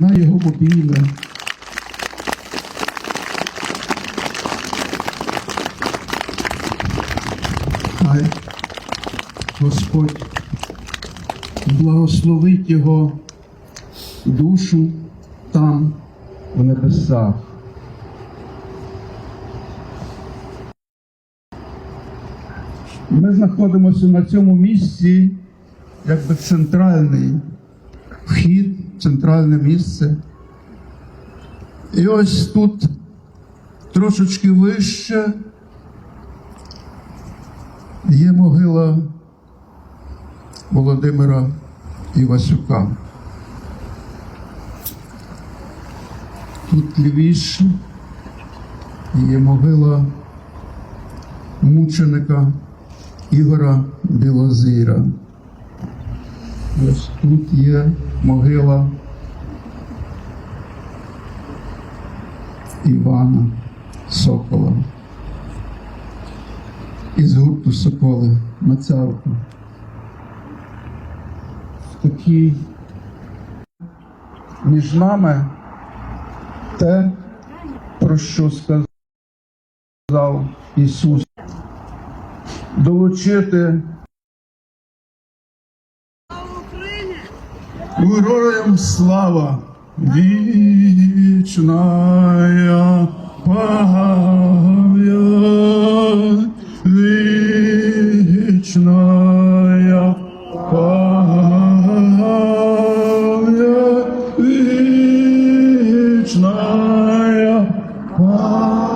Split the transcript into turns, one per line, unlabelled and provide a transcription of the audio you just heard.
на його обійми. Хай Господь благословить його душу там, в небесах. Ми знаходимося на цьому місці, якби центральний вхід, центральне місце. І ось тут трошечки вище є могила Володимира Івасюка. Тут лівіше є могила мученика Ігора Білозіра. Ось тут є могила Івана Сокола із гурту «Соколи» Мацявка. Такі між нами те, про що сказав Ісус. Долучити героям слава, вічна пам'ять, вічна пам'ять, вічна пам'ять.